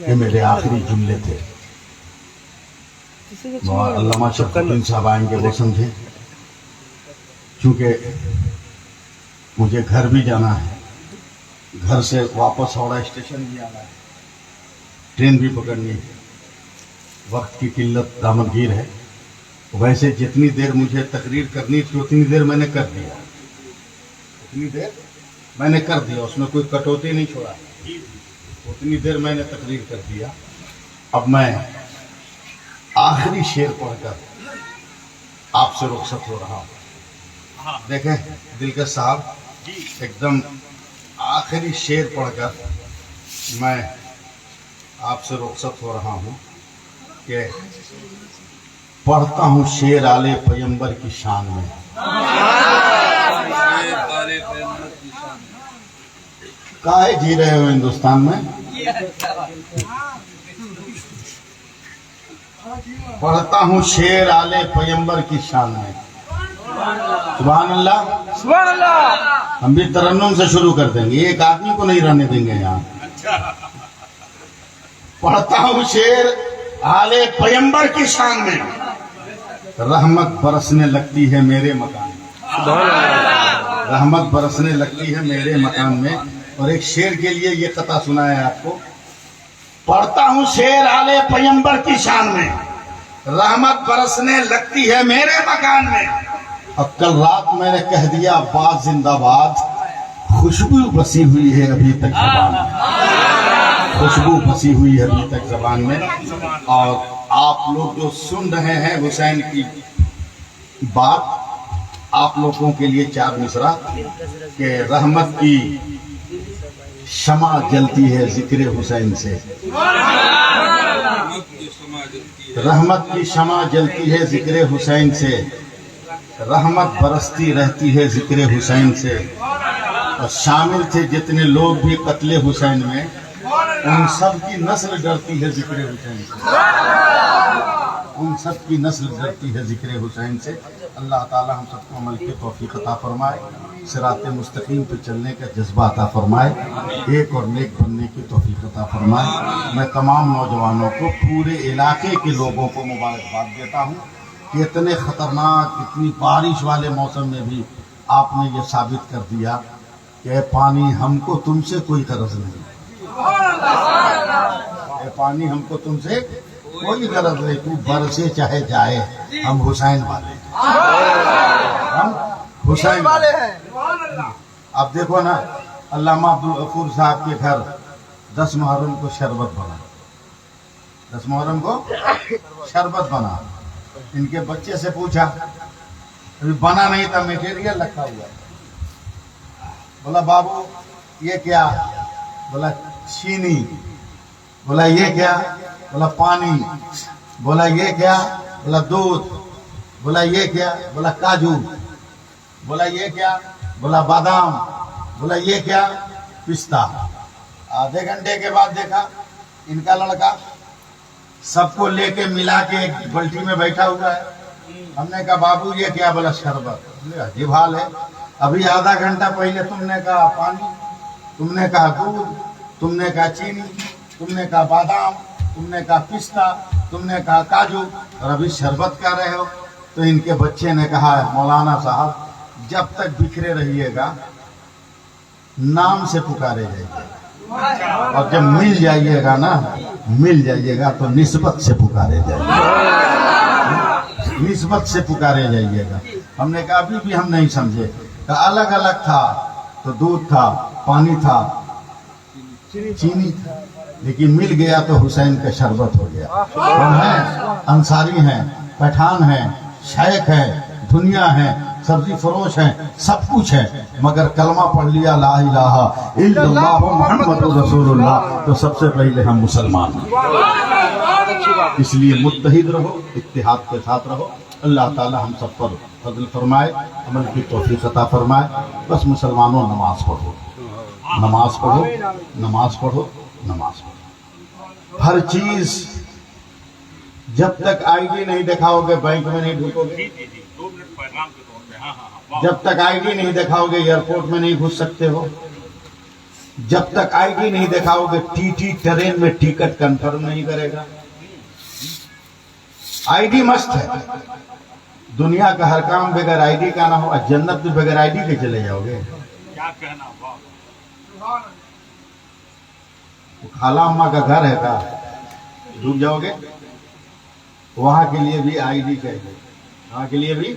ये मेरे आखिरी जुमले थे। अल्लामा शफकुद्दीन साहब आएंगे, वो समझे, क्योंकि मुझे घर भी जाना है, घर से वापस हावड़ा स्टेशन भी आना है, ट्रेन भी पकड़नी है, वक्त की किल्लत दामनगीर है। वैसे जितनी देर मुझे तकरीर करनी थी उतनी देर मैंने कर दिया, उतनी देर मैंने कर दिया, उसमें कोई कटौती नहीं छोड़ा, उतनी देर मैंने तकरीर कर दिया। अब मैं आखिरी शेर पढ़कर आपसे रुखसत हो रहा हूँ। देखें दिलकश साहब, एकदम आखिरी शेर पढ़कर मैं आपसे रुखसत हो रहा हूँ कि पढ़ता हूँ शेर आले पैगंबर की शान में। काहे जी रहे हो हिंदुस्तान में? पढ़ता हूँ शेर आले पैगंबर की शान में। सुभान अल्लाह, सुभान अल्लाह। हम भी तरन्नुम से शुरू कर देंगे, एक आदमी को नहीं रहने देंगे यहाँ। पढ़ता हूँ शेर आले पैगंबर की शान में, रहमत बरसने लगती है मेरे मकान में। रहमत बरसने लगती है मेरे मकान में। और एक शेर के लिए ये कथा सुना है आपको। पढ़ता हूँ शेर आले पैगंबर की शान में, रहमत बरसने लगती है मेरे मकान में। अब कल रात मैंने कह दिया बात जिंदाबाद, खुशबू बसी हुई है अभी तक जबान में, खुशबू बसी हुई है अभी तक जबान में। और आप लोग जो सुन रहे हैं हुसैन की बात, आप लोगों के लिए चार मिसरा कि रहमत की शमा जलती है जिक्र हुसैन से, रहमत की शमा जलती है जिक्र हुसैन से, रहमत बरसती रहती है जिक्र हुसैन से। और शामिल थे जितने लोग भी कत्ले हुसैन में, उन सब की नस्ल डरती है जिक्र हुसैन से, उन सब की नस्ल डरती है जिक्र हुसैन से। अल्लाह ताला हम सबको अमल की तौफीक अता फरमाए, सिराते मुस्तकीम पे चलने का जज्बा अता फरमाए, एक और नेक बनने की तौफीक अता फरमाए। मैं तमाम नौजवानों को, पूरे इलाके के लोगों को मुबारकबाद देता हूँ कि इतने ख़तरनाक, इतनी बारिश वाले मौसम में भी आपने ये साबित कर दिया कि पानी हमको तुमसे कोई ग़रज़ नहीं, पानी हमको तुमसे कोई गरज नहीं, तू बरसे चाहे जाए, हम हुसैन वाले, हम हुसैन वाले हैं। अब देखो ना, अल्लामा अब्दुल गफूर साहब के घर 10 मुहर्रम को शरबत बना, 10 मुहर्रम को शरबत बना। इनके बच्चे से पूछा, अभी बना नहीं था, मटेरियल रखा हुआ। बोला बाबू ये क्या? बोला चीनी। बोला ये क्या? बोला पानी। बोला ये क्या? बोला दूध। बोला ये क्या? बोला काजू। बोला ये क्या? बोला बादाम। बोला ये क्या? पिस्ता। आधे घंटे के बाद देखा इनका लड़का सबको लेके मिला के एक बल्टी में बैठा हुआ है। हमने कहा बाबू ये क्या? बोला शरबत। अजीब हाल है, अभी आधा घंटा पहले तुमने कहा पानी, तुमने कहा दूध, तुमने कहा चीनी, तुमने कहा बादाम, तुमने कहा पिस्ता, तुमने कहा काजू, और अभी शरबत कह रहे हो। तो इनके बच्चे ने कहा मौलाना साहब जब तक बिखरे रहिएगा नाम से पुकारे जाइए, और जब मिल जाइएगा ना, मिल जाइएगा तो निस्बत से पुकारे जाइएगा, निस्बत से पुकारे जाइएगा। हमने कहा अभी भी हम नहीं समझे। कहा अलग अलग था तो दूध था, पानी था, चीनी था, लेकिन मिल गया तो हुसैन का शरबत हो गया। हम हैं, अंसारी हैं, पठान हैं, शेख हैं, दुनिया हैं, सब्जी फरोश हैं, सब कुछ है, मगर कलमा पढ़ लिया ला इलाहा इल्लल्लाह मुहम्मदुर रसूलुल्लाह तो सबसे पहले हम मुसलमान हैं। इसलिए मुत्तहिद रहो, इत्तिहाद के साथ रहो। अल्लाह ताला हम सब पर फजल फरमाए, अमल की तौफीक अता फरमाए। बस मुसलमानों नमाज पढ़ो, नमाज पढ़ो, नमाज पढ़ो, नमाज पढ़ो। हर चीज जब तक आईडी नहीं दिखाओगे बैंक में नहीं ढूंढोगे, जब तक आईडी नहीं दिखाओगे एयरपोर्ट में नहीं घुस सकते हो, जब तक आईडी नहीं दिखाओगे टीटी ट्रेन में टिकट कंफर्म नहीं करेगा। आईडी मस्त है, दुनिया का हर काम बगैर आईडी का ना हो, जन्नत भी बगैर आईडी के चले जाओगे। क्या कहना हुआ? खाला अम्मा का घर है का डूब जाओगे, वहां के लिए भी आईडी चाहिए, वहां के लिए भी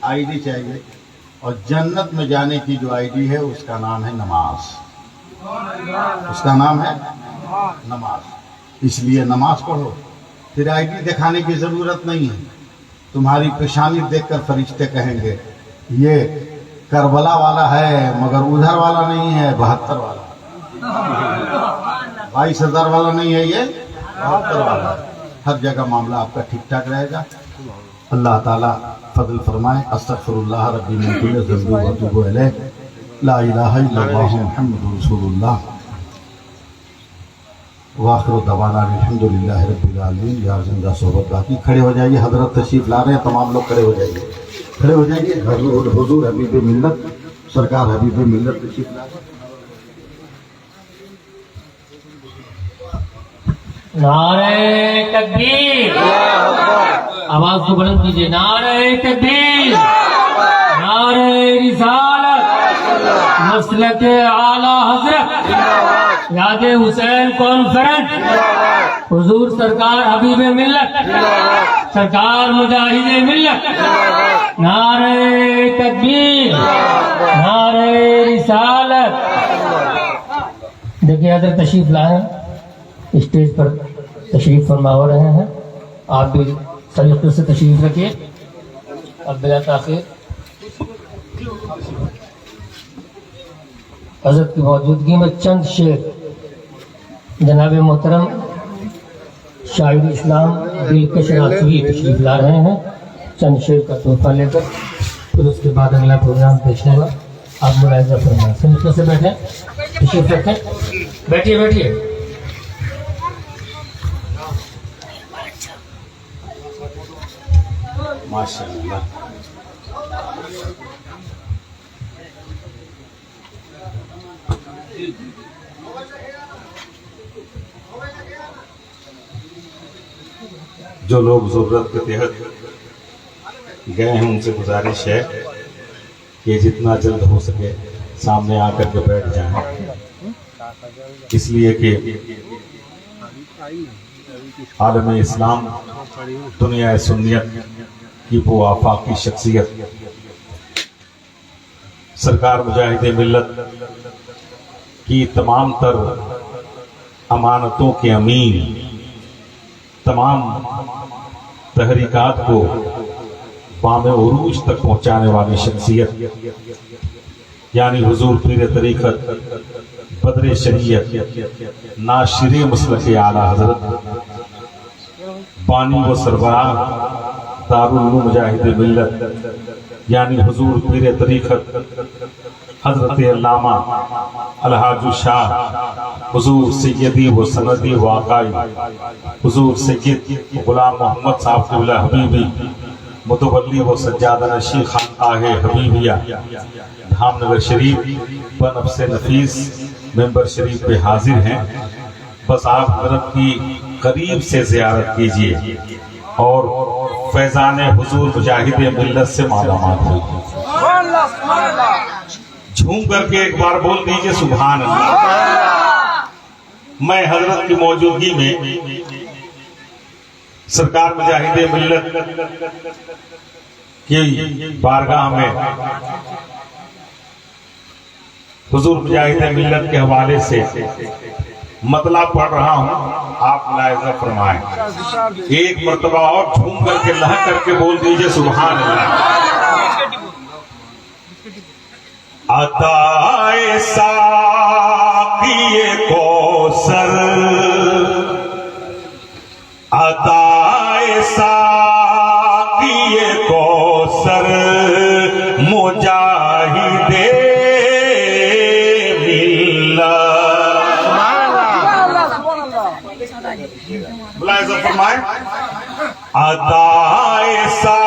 आईडी चाहिए। और जन्नत में जाने की जो आईडी है उसका नाम है नमाज, उसका नाम है नमाज। इसलिए नमाज पढ़ो, फिर आईडी दिखाने की जरूरत नहीं है। तुम्हारी पेशानी देखकर फरिश्ते कहेंगे ये करबला वाला है मगर उधर वाला नहीं है, 72 वाला, 22,000 वाला नहीं है, ये 72 वाला। हर जगह मामला आपका ठीक ठाक रहेगा। अल्लाह ताला फजल फरमाए। अस्तगफिरुल्लाह रब्बी मिन कुल्लि ज़ंबि व अतूबु इलैह, ला इलाहा इल्लल्लाह मुहम्मदुर रसूलुल्लाह, वाखिरु दवाना अल्हम्दुलिल्लाहि रब्बिल आलमीन। यार जिंदा सोहबत बाकी। खड़े हो जाइए, हजरत तशरीफ ला रहे हैं, तमाम लोग खड़े हो जाइए, खड़े हो जाइए। हुजूर हबीब मिल्लत सरकार हबीब मिल्लत तशरीफ ला रहे हैं। नारे तकबीर, आवाज को बुलंद कीजिए। नारे तकबीर, नारे रिसालत, मसलक आला हजरत, याद हुसैन कॉन्फ्रेंस, हुजूर सरकार हबीब मिल्लत, सरकार मुजाहिद मिल्लत। नारे तकबीर, नारे रिसालत। देखिए अदर तशरीफ लाए, स्टेज पर तशरीफ फरमा रहे हैं, आप भी सलीके से तशरीफ रखिए। अब बिला ताखिर हजरत की मौजूदगी में चंद शेर जनाब मोहतरम शाहिद इस्लाम दिलकश रासूली तशरीफ ला रहे हैं। चंद शेर का तोहफा लेकर फिर उसके बाद अगला प्रोग्राम पेश होगा। आप मुलाहिजा फरमाएं, सलीके से बैठे, तशरीफ रखें, बैठिए बैठिए। माशाअल्लाह। जो लोग जरूरत के तहत गए हैं उनसे गुजारिश है कि जितना जल्द हो सके सामने आकर के बैठ जाएं, इसलिए कि आलम इस्लाम दुनिया सुन्नियत की वो आफाकी शख्सियत सरकार मुजाहिद मिल्लत की तमाम तर अमानतों के अमीन, तमाम तहरीकात को बामे उरूज तक पहुंचाने वाली शख्सियत यानी हुजूर पीर तरीक़त बदर शरीयत नाशिर मसलक आला हजरत बानी व सरबराह दारुल उलूम मुजाहिद मिल्लत यानी हुजूर पीर तरीक़त हजरत अल्लामा अलहाज शाह हुजूर सैयदी व सनदी व आकाई हुजूर सैयद गुलाम मोहम्मद साहब क़िबला हबीबी मुतवल्ली व सज्जादा नशी खानकाह हबीबिया धामनगर शरीफ बनफ्स नफीस मेंबर शरीफ पे हाजिर हैं। बस आप हजरत की करीब से ज़ियारत कीजिए और फैज़ान हुजूर मुजाहिद मिल्लत से मालामाल होइए। झूम करके एक बार बोल दीजिए सुभान अल्लाह। मैं हजरत की मौजूदगी में सरकार मुजाहिद मिल्लत की बारगाह में हुजूर मुजाहिद मिल्लत के हवाले से मतला पढ़ रहा हूं, आप मुलाहिजा फरमाएं। एक मर्तबा और झूम करके लह करके बोल दीजिए सुभान अल्लाह। अताए साक़िए कौसर, अताए साक़िए कौसर मुजाहिदे मुलाहिजा फरमाएं। अताए सा